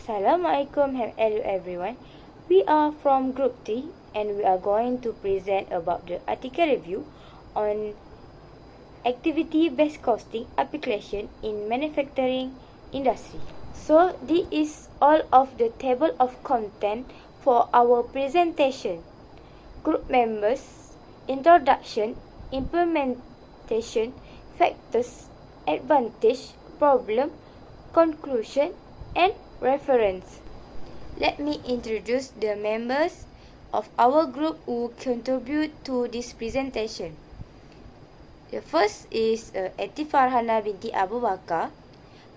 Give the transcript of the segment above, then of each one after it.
Assalamualaikum, hello everyone. We are from Group 3 and we are going to present about the article review on activity-based costing application in manufacturing industry. So this is all of the table of content for our presentation. Group members, introduction, implementation, factors, advantage, problem, conclusion, and reference. Let me introduce the members of our group who contribute to this presentation. The first is Eti Farhana binti Abu Bakar,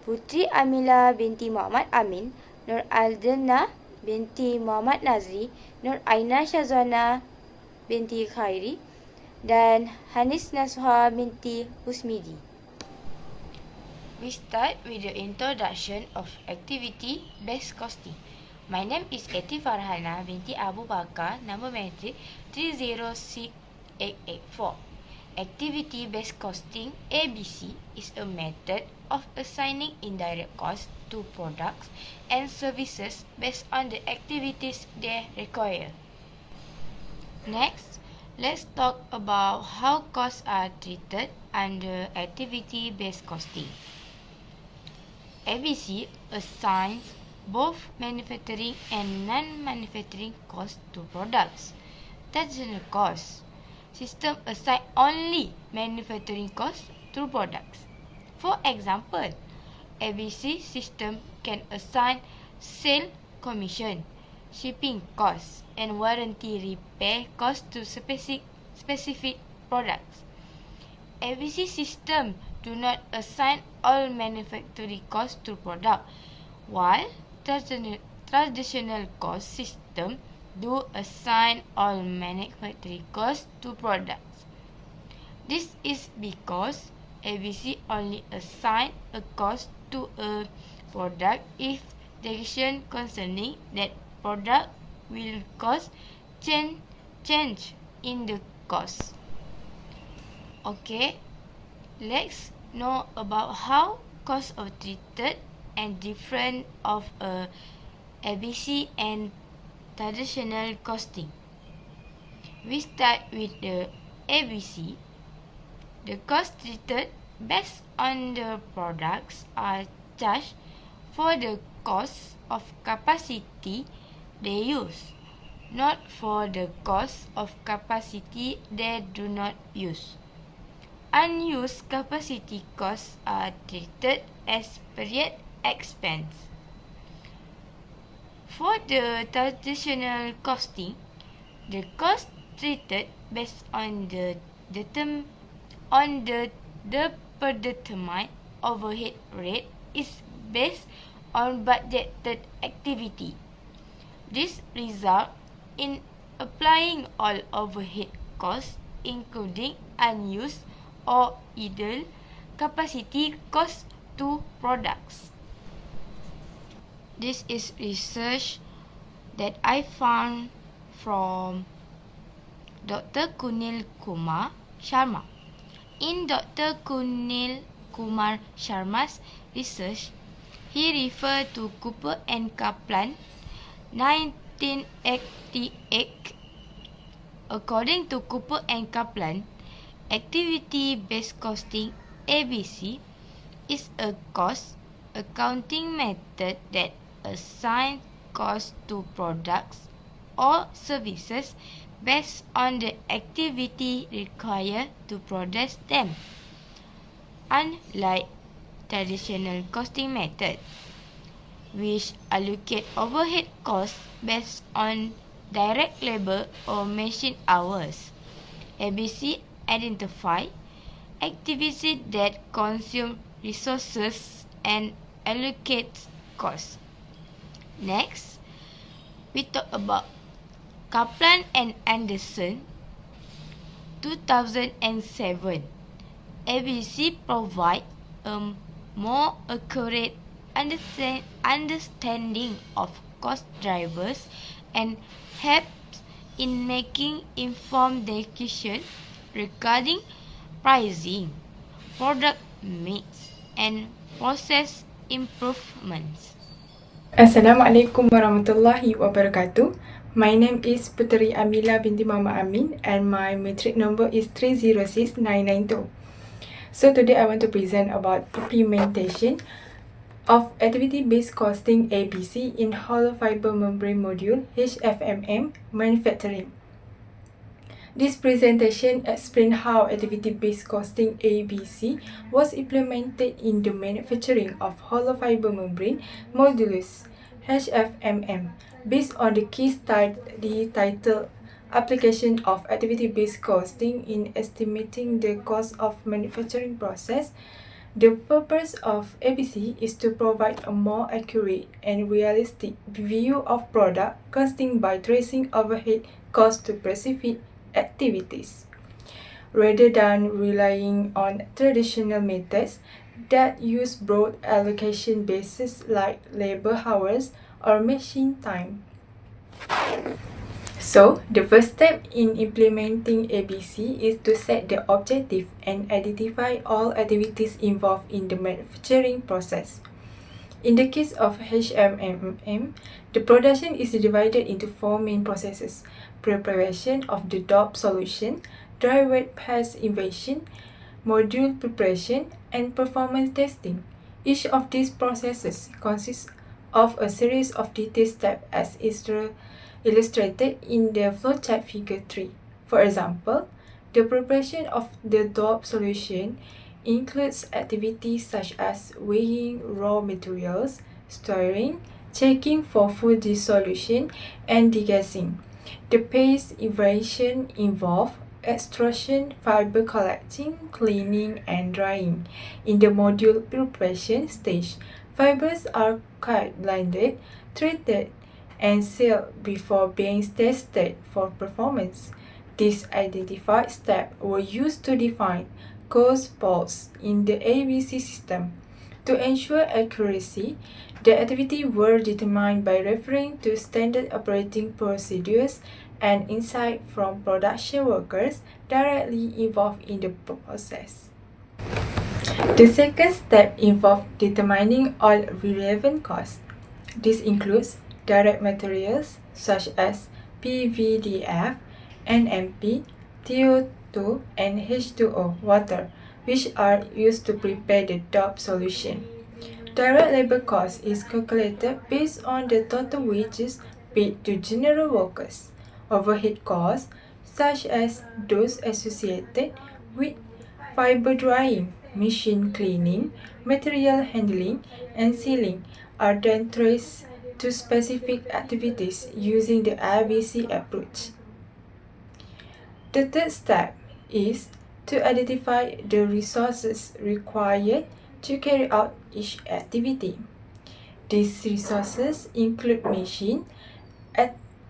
Putri Amila binti Muhammad Amin, Nur Aldana binti Muhammad Nazri, Nur Aina Shazwana binti Khairi, dan Hanis Nasuha binti Husmidi. We start with the introduction of activity-based costing. My name is Eti Farhana binti Abu Bakar, number matric 306884. Activity-based costing (ABC) is a method of assigning indirect costs to products and services based on the activities they require. Next, let's talk about how costs are treated under activity-based costing. ABC assigns both manufacturing and non-manufacturing costs to products. Traditional cost system assign only manufacturing costs to products. For example, ABC system can assign sale commission, shipping costs, and warranty repair costs to specific products. ABC system do not assign all manufacturing costs to product, while traditional cost system do assign all manufacturing costs to products. This is because ABC only assign a cost to a product if decision concerning that product will cause change in the cost. Okay, let's know about how costs are treated and different of ABC and traditional costing. We start with the ABC. The cost treated based on the products are charged for the cost of capacity they use, not for the cost of capacity they do not use. Unused capacity costs are treated as period expense. For the traditional costing, the cost treated based on the predetermined overhead rate is based on budgeted activity. This results in applying all overhead costs, including unused or idle capacity costs to products. This is research that I found from Dr. Kunil Kumar Sharma. In Dr. Kunil Kumar Sharma's research, he referred to Cooper and Kaplan 1988. According to Cooper and Kaplan, activity-based costing (ABC) is a cost accounting method that assigns costs to products or services based on the activity required to produce them. Unlike traditional costing method, which allocate overhead costs based on direct labor or machine hours, ABC identify activities that consume resources and allocate costs. Next, we talk about Kaplan and Anderson 2007. ABC provide a more accurate understanding of cost drivers and helps in making informed decisions regarding pricing, product mix, and process improvements. Assalamualaikum warahmatullahi wabarakatuh. My name is Puteri Amila binti Mama Amin and my matric number is 306992. So today I want to present about implementation of activity-based costing ABC in hollow fiber membrane module HFMM manufacturing. This presentation explains how activity-based costing ABC was implemented in the manufacturing of hollow fiber membrane modules HFMM based on the case study titled Application of Activity-Based Costing in Estimating the Cost of Manufacturing Process. The purpose of ABC is to provide a more accurate and realistic view of product costing by tracing overhead costs to specific activities, rather than relying on traditional methods that use broad allocation bases like labor hours or machine time. So, the first step in implementing ABC is to set the objective and identify all activities involved in the manufacturing process. In the case of HMMM, the production is divided into four main processes: preparation of the dope solution, dry wet pass invasion, module preparation, and performance testing. Each of these processes consists of a series of detailed steps as illustrated in the flowchart figure 3. For example, the preparation of the dope solution includes activities such as weighing raw materials, stirring, checking for food dissolution, and degassing. The paste evasion involves extrusion, fiber collecting, cleaning, and drying. In the module preparation stage, fibers are cut, blended, treated, and sealed before being tested for performance. These identified steps were used to define cost poles in the ABC system. To ensure accuracy, the activity were determined by referring to standard operating procedures and insight from production workers directly involved in the process. The second step involved determining all relevant costs. This includes direct materials such as PVDF, NMP, TO2, and H2O water, which are used to prepare the dope solution. Direct labor cost is calculated based on the total wages paid to general workers. Overhead costs, such as those associated with fiber drying, machine cleaning, material handling, and sealing, are then traced to specific activities using the ABC approach. The third step is to identify the resources required to carry out each activity. These resources include machine,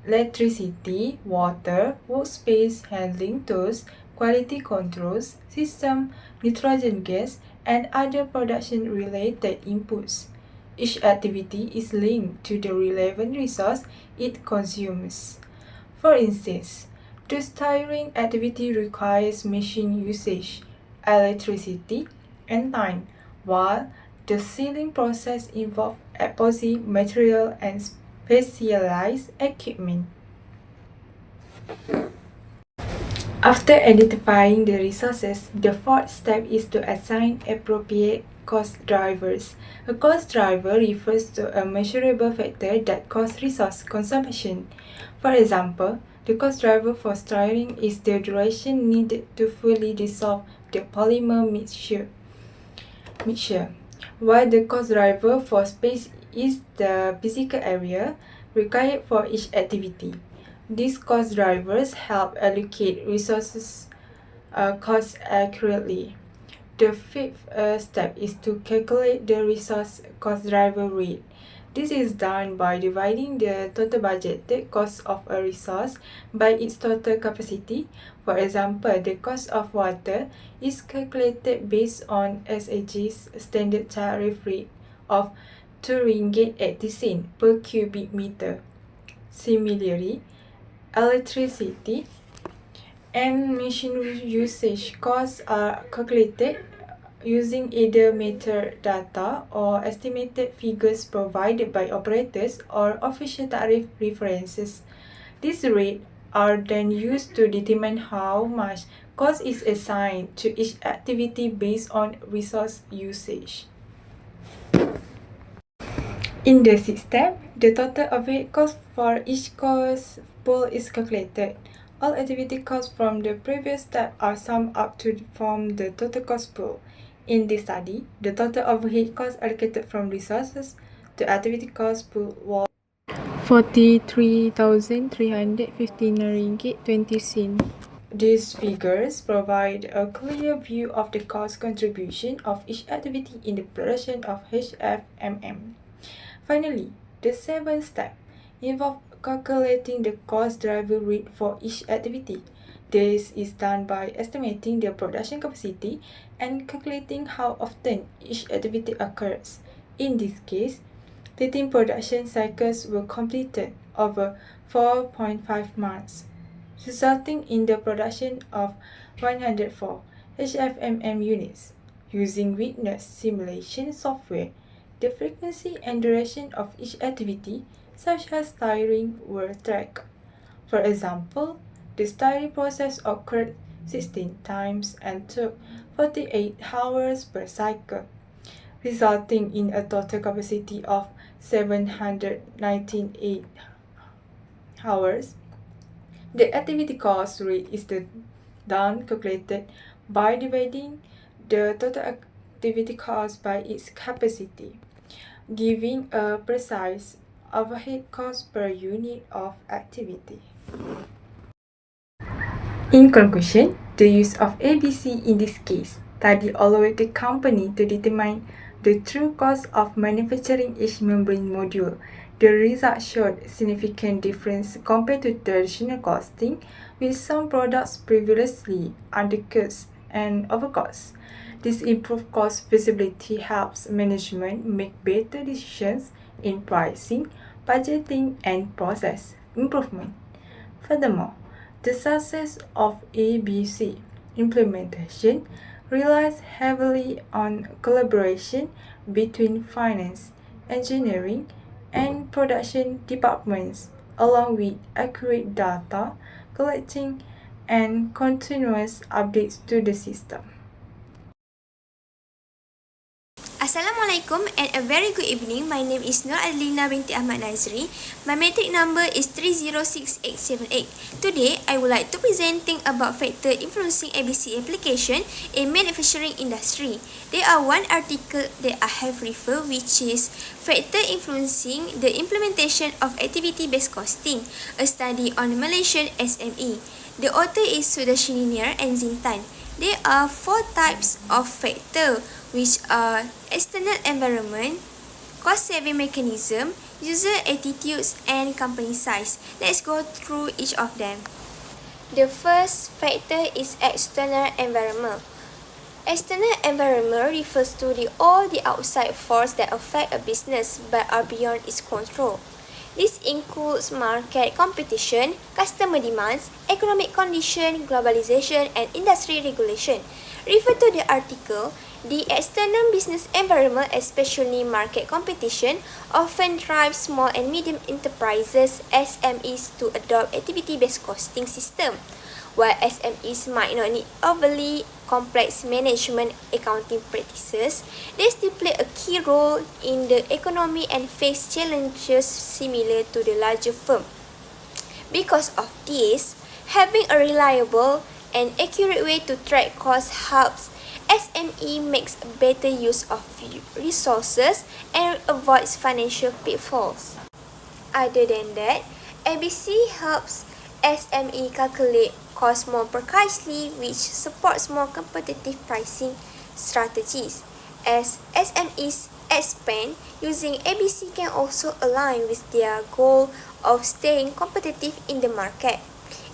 electricity, water, workspace, handling tools, quality controls, system, nitrogen gas, and other production-related inputs. Each activity is linked to the relevant resource it consumes. For instance, the stirring activity requires machine usage, electricity, and time, while the sealing process involves epoxy material and specialized equipment. After identifying the resources, the fourth step is to assign appropriate cost drivers. A cost driver refers to a measurable factor that causes resource consumption. For example, the cost driver for stirring is the duration needed to fully dissolve the polymer mixture, while the cost driver for space is the physical area required for each activity. These cost drivers help allocate resources costs accurately. The fifth step is to calculate the resource cost driver rate. This is done by dividing the total budgeted cost of a resource by its total capacity. For example, the cost of water is calculated based on SAG's standard tariff rate of RM2.80 per cubic meter. Similarly, electricity and machine usage costs are calculated using either metadata or estimated figures provided by operators or official tariff references. These rates are then used to determine how much cost is assigned to each activity based on resource usage. In the sixth step, the total overhead cost for each cost pool is calculated. All activity costs from the previous step are summed up to form the total cost pool. In this study, the total overhead cost allocated from resources to activity cost pool was 43,359 ringgit 20 cents. These figures provide a clear view of the cost contribution of each activity in the production of HFMM. Finally, the seventh step involves calculating the cost driver rate for each activity. This is done by estimating the production capacity and calculating how often each activity occurs. In this case, 13 production cycles were completed over 4.5 months, resulting in the production of 104 HFMM units. Using witness simulation software, the frequency and duration of each activity, such as tiring, were tracked. For example, the tiring process occurred 16 times and took 48 hours per cycle, resulting in a total capacity of 798 hours. The activity cost rate is done calculated by dividing the total activity cost by its capacity, giving a precise overhead cost per unit of activity. In conclusion, the use of ABC in this case study allowed the company to determine the true cost of manufacturing each membrane module. The result showed significant difference compared to traditional costing, with some products previously undercost and overcost. This improved cost visibility helps management make better decisions in pricing, budgeting, and process improvement. Furthermore, the success of ABC implementation relies heavily on collaboration between finance, engineering, and production departments, along with accurate data collecting and continuous updates to the system. Assalamualaikum and a very good evening. My name is Nur Adlina binti Ahmad Nazri. My matric number is 306878. Today, I would like to presenting about factor influencing ABC application in manufacturing industry. There are one article that I have referred, which is factor influencing the implementation of activity-based costing, a study on Malaysian SME. The author is Sudashini Nir and Zintan. There are 4 types of factor, which are external environment, cost-saving mechanism, user attitudes, and company size. Let's go through each of them. The first factor is external environment. External environment refers to all the outside forces that affect a business but are beyond its control. This includes market competition, customer demands, economic condition, globalization, and industry regulation. Refer to the article. The external business environment, especially market competition, often drives small and medium enterprises (SMEs) to adopt activity-based costing system. While SMEs might not need overly complex management accounting practices, they still play a key role in the economy and face challenges similar to the larger firm. Because of this, having a reliable and accurate way to track costs helps SME makes better use of resources and avoids financial pitfalls. Other than that, ABC helps SME calculate costs more precisely, which supports more competitive pricing strategies. As SMEs expand, using ABC can also align with their goal of staying competitive in the market.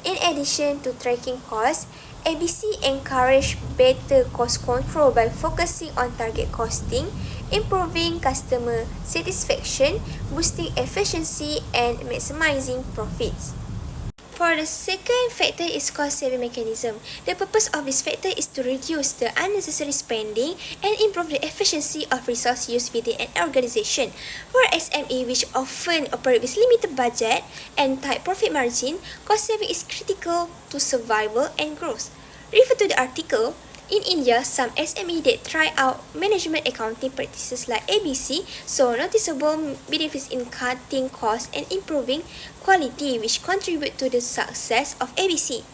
In addition to tracking costs, ABC encourages better cost control by focusing on target costing, improving customer satisfaction, boosting efficiency, and maximizing profits. For the second factor is cost-saving mechanism. The purpose of this factor is to reduce the unnecessary spending and improve the efficiency of resource use within an organization. For SME, which often operate with limited budget and tight profit margin, cost-saving is critical to survival and growth. Refer to the article. In India, some SME that try out management accounting practices like ABC saw noticeable benefits in cutting costs and improving quality, which contribute to the success of ABC.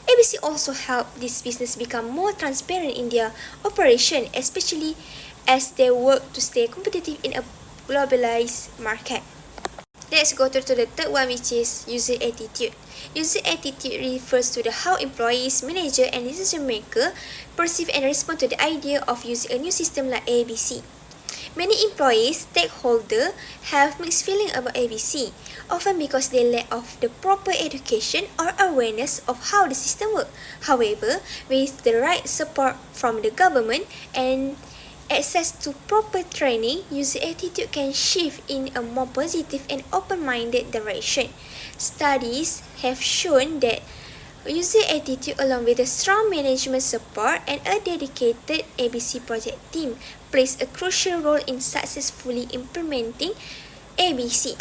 ABC also helped this business become more transparent in their operation, especially as they work to stay competitive in a globalized market. Let's go to the third one, which is user attitude. User attitude refers to how employees, manager, and decision maker perceive and respond to the idea of using a new system like ABC. Many employees, stakeholders have mixed feelings about ABC, often because they lack of the proper education or awareness of how the system works. However, with the right support from the government and access to proper training, user attitude can shift in a more positive and open-minded direction. Studies have shown that user attitude, along with a strong management support and a dedicated ABC project team, plays a crucial role in successfully implementing ABC.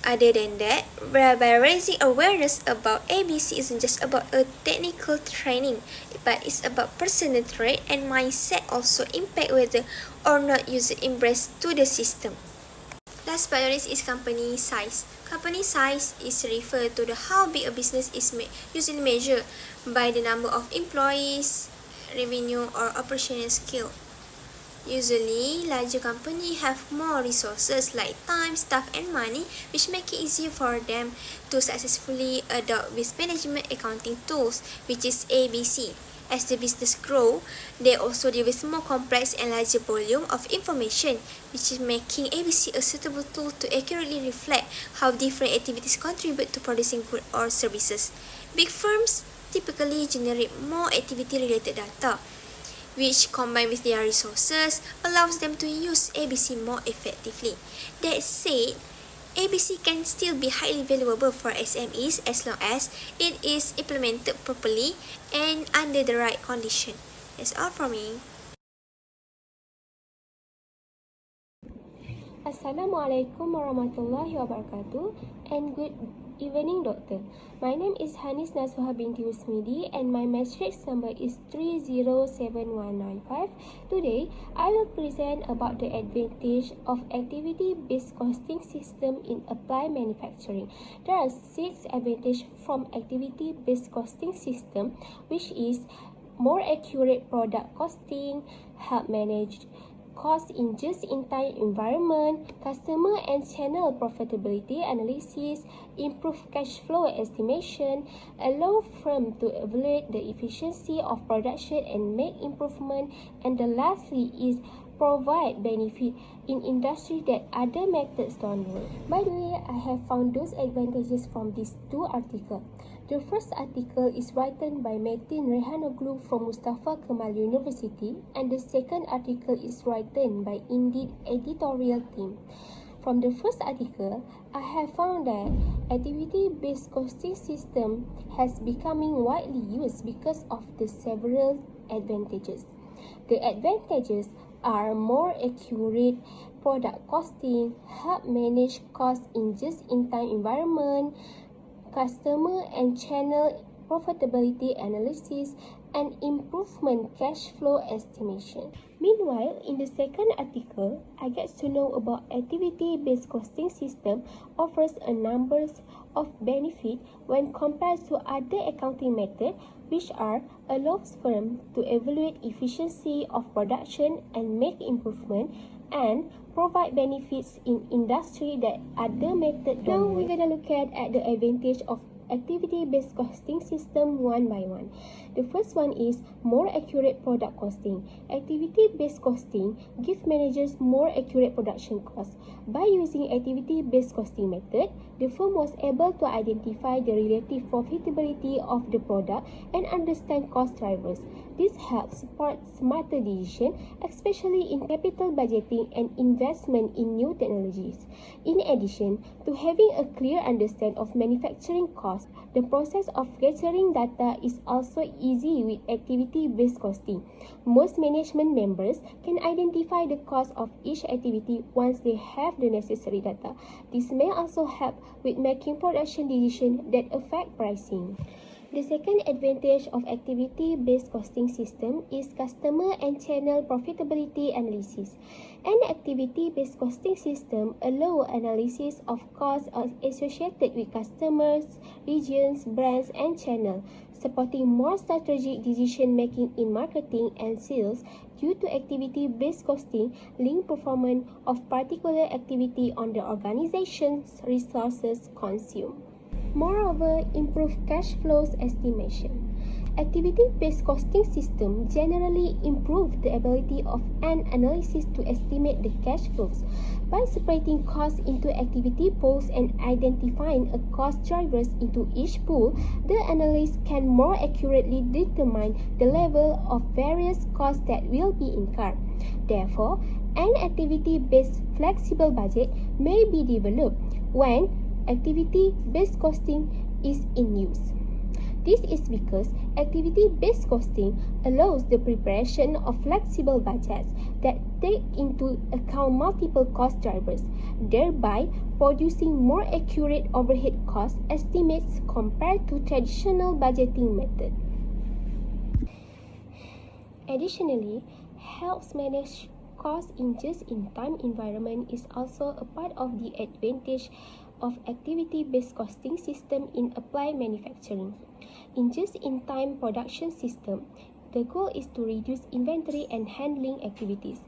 Other than that, by raising awareness about ABC isn't just about a technical training, but it's about personal trait and mindset also impact whether or not user embrace to the system. Last but not least is company size. Company size is referred to how big a business is usually measured by the number of employees, revenue, or operational skill. Usually, larger companies have more resources like time, staff, and money, which make it easier for them to successfully adopt with management accounting tools, which is ABC. As the business grows, they also deal with more complex and larger volume of information, which is making ABC a suitable tool to accurately reflect how different activities contribute to producing goods or services. Big firms typically generate more activity-related data, which combined with their resources allows them to use ABC more effectively. That said, ABC can still be highly valuable for SMEs as long as it is implemented properly and under the right condition. That's all from me. Assalamualaikum warahmatullahi wabarakatuh and good evening, Doctor. My name is Hanis Nasuha binti Usmidi and my matrix number is 307195. Today, I will present about the advantage of activity-based costing system in applied manufacturing. There are 6 advantages from activity-based costing system, which is more accurate product costing, help manage cost in just-in-time environment, customer and channel profitability analysis, improve cash flow estimation, allow firm to evaluate the efficiency of production and make improvement, and the lastly is provide benefit in industry that other methods don't work. By the way, I have found those advantages from these 2 articles. The first article is written by Metin Rehanoglu from Mustafa Kemal University, and the second article is written by Indeed editorial team. From the first article, I have found that activity-based costing system has becoming widely used because of the several advantages. The advantages are more accurate product costing, help manage cost in just-in-time environment, customer and channel profitability analysis, and improvement cash flow estimation. Meanwhile, in the second article, I get to know about activity-based costing system offers a number of benefits when compared to other accounting methods, which are allows firm to evaluate efficiency of production and make improvement, and provide benefits in industry that other methods don't. Now we're gonna look at the advantage of activity-based costing system one by one. The first one is more accurate product costing. Activity-based costing gives managers more accurate production costs. By using activity-based costing method, the firm was able to identify the relative profitability of the product and understand cost drivers. This helps support smarter decisions, especially in capital budgeting and investment in new technologies. In addition to having a clear understanding of manufacturing costs, the process of gathering data is also easy with activity-based costing. Most management members can identify the cost of each activity once they have the necessary data. This may also help with making production decisions that affect pricing. The second advantage of activity-based costing system is customer and channel profitability analysis. An activity-based costing system allows analysis of costs associated with customers, regions, brands, and channels, supporting more strategic decision-making in marketing and sales. Due to activity-based costing, link performance of particular activity on the organization's resources consumed. Moreover, improve cash flows estimation. Activity-based costing system generally improve the ability of an analysis to estimate the cash flows. By separating costs into activity pools and identifying a cost drivers into each pool, the analyst can more accurately determine the level of various costs that will be incurred. Therefore, an activity-based flexible budget may be developed when activity-based costing is in use. This is because activity-based costing allows the preparation of flexible budgets that take into account multiple cost drivers, thereby producing more accurate overhead cost estimates compared to traditional budgeting method. Additionally, helps manage costs in just-in-time environment is also a part of the advantage of activity-based costing system in applied manufacturing. In just-in-time production system, the goal is to reduce inventory and handling activities.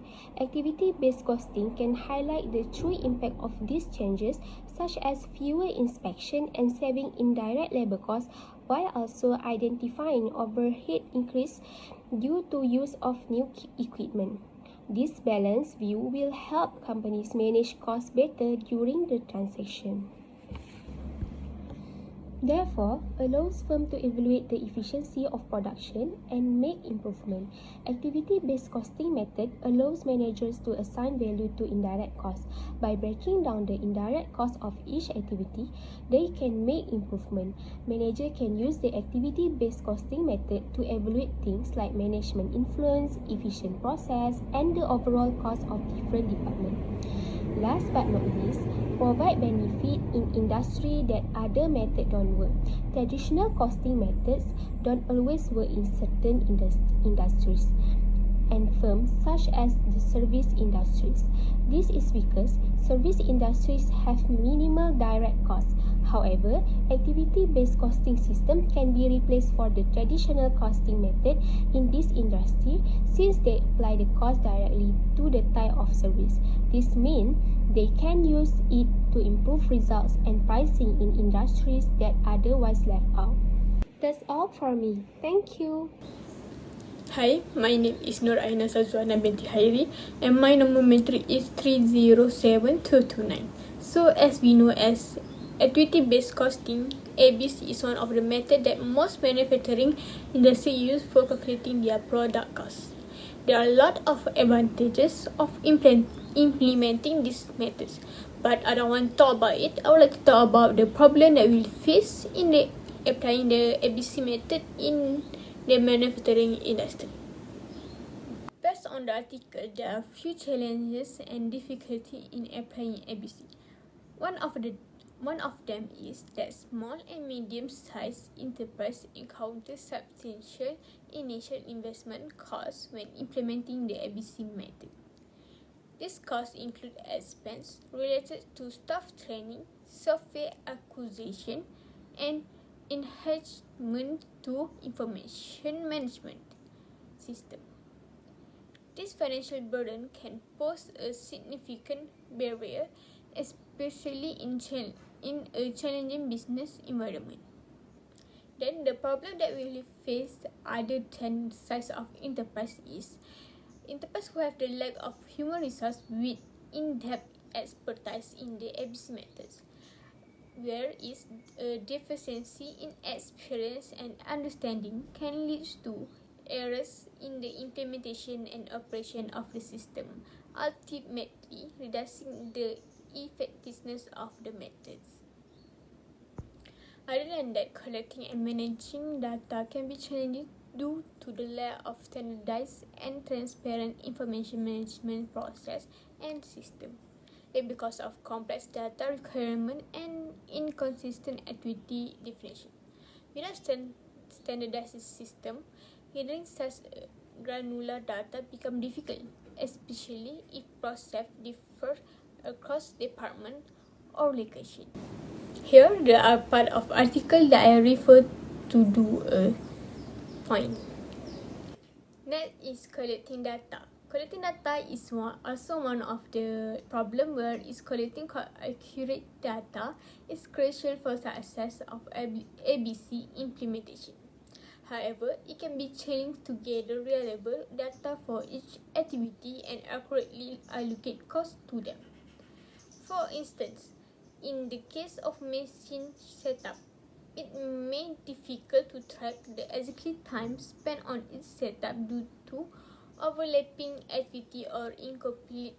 Activity-based costing can highlight the true impact of these changes, such as fewer inspection and saving indirect labor costs, while also identifying overhead increase due to use of new equipment. This balanced view will help companies manage costs better during the transaction. Therefore, allows firms to evaluate the efficiency of production and make improvement. Activity-based costing method allows managers to assign value to indirect costs. By breaking down the indirect cost of each activity, they can make improvement. Manager can use the activity-based costing method to evaluate things like management influence, efficient process, and the overall cost of different departments. Last but not least, provide benefit in industry that other methods don't work. Traditional costing methods don't always work in certain industries and firms such as the service industries. This is because service industries have minimal direct costs. However, activity-based costing system can be replaced for the traditional costing method in this industry since they apply the cost directly to the type of service. This means they can use it to improve results and pricing in industries that otherwise left out. That's all for me. Thank you. Hi, my name is Nur Aina Sazwana binti Hairi and my number metric is 307229. So as we know as activity-based costing, ABC is one of the methods that most manufacturing industry use for calculating their product costs. There are a lot of advantages of implementing these methods, but I don't want to talk about it. I would like to talk about the problem that we'll face in applying the ABC method in the manufacturing industry. Based on the article, there are few challenges and difficulties in applying ABC. One of them is that small and medium-sized enterprises encounter substantial initial investment costs when implementing the ABC method. These costs include expenses related to staff training, software acquisition, and enhancement to information management system. This financial burden can pose a significant barrier, especially in a challenging business environment. Then the problem that we will face other than the size of enterprise is enterprise who have the lack of human resource with in-depth expertise in the ABC methods, where is a deficiency in experience and understanding can lead to errors in the implementation and operation of the system, ultimately reducing the effectiveness of the methods. Other than that, collecting and managing data can be challenging due to the lack of standardized and transparent information management process and system. Because of complex data requirement and inconsistent activity definition. Without standardized system, handling such granular data become difficult, especially if process differ across department or location. Here, there are part of article that I refer to do a point. That is collecting data. Collecting data is also one of the problem where is collecting accurate data is crucial for success of ABC implementation. However, it can be challenging to gather reliable data for each activity and accurately allocate costs to them. For instance, in the case of machine setup, it may be difficult to track the exact time spent on its setup due to overlapping activity or incomplete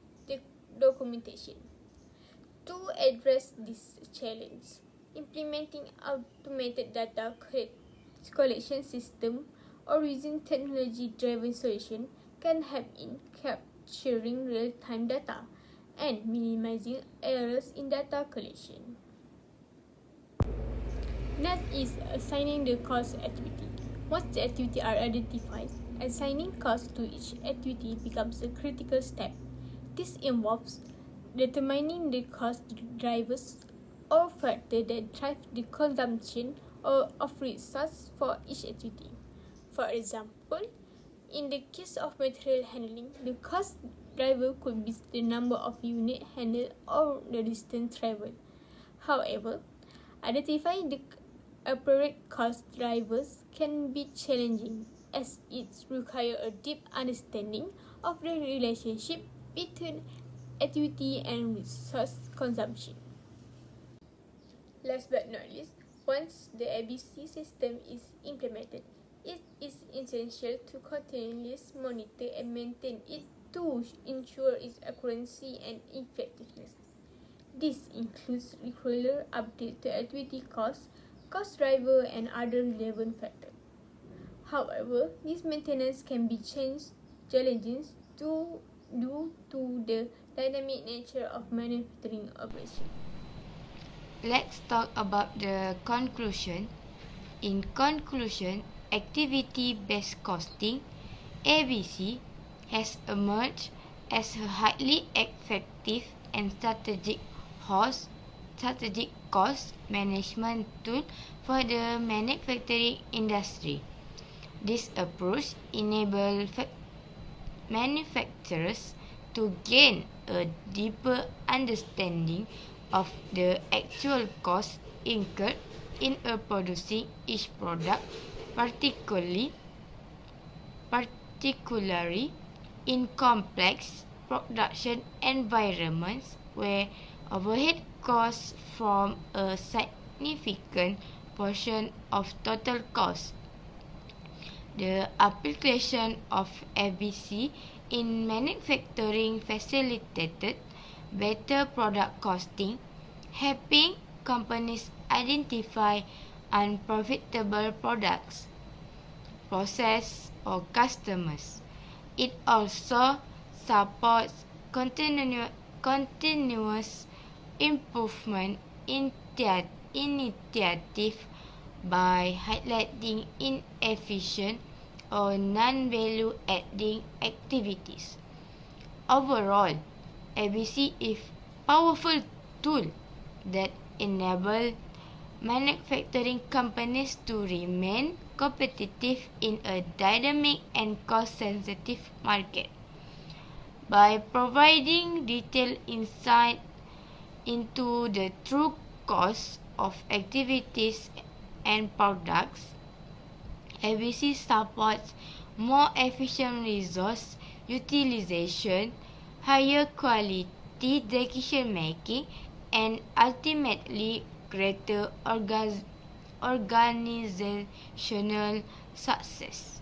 documentation. To address this challenge, implementing automated data collection system or using technology-driven solution can help in capturing real-time data and minimizing errors in data collection. Next is assigning the cost activity. Once the activity are identified, assigning cost to each activity becomes a critical step. This involves determining the cost drivers or factors that drive the consumption of resources for each activity. For example, in the case of material handling, the cost driver could be the number of units handled or the distance traveled. However, identifying the appropriate cost drivers can be challenging as it requires a deep understanding of the relationship between activity and resource consumption. Last but not least, once the ABC system is implemented, it is essential to continuously monitor and maintain it to ensure its accuracy and effectiveness. This includes regular updates to activity costs, cost driver, and other relevant factors. However, this maintenance can be challenging due to the dynamic nature of manufacturing operation. Let's talk about the conclusion. In conclusion, activity-based costing (ABC) has emerged as a highly effective and strategic cost management tool for the manufacturing industry. This approach enables manufacturers to gain a deeper understanding of the actual costs incurred in producing each product, particularly in complex production environments where overhead costs form a significant portion of total cost. The application of ABC in manufacturing facilitated better product costing, helping companies identify unprofitable products, process, or customers. It also supports continuous improvement initiative by highlighting inefficient or non-value adding activities. Overall, ABC is a powerful tool that enables manufacturing companies to remain competitive in a dynamic and cost-sensitive market. By providing detailed insight into the true cost of activities and products, ABC supports more efficient resource utilization, higher quality decision making, and ultimately greater organizational success.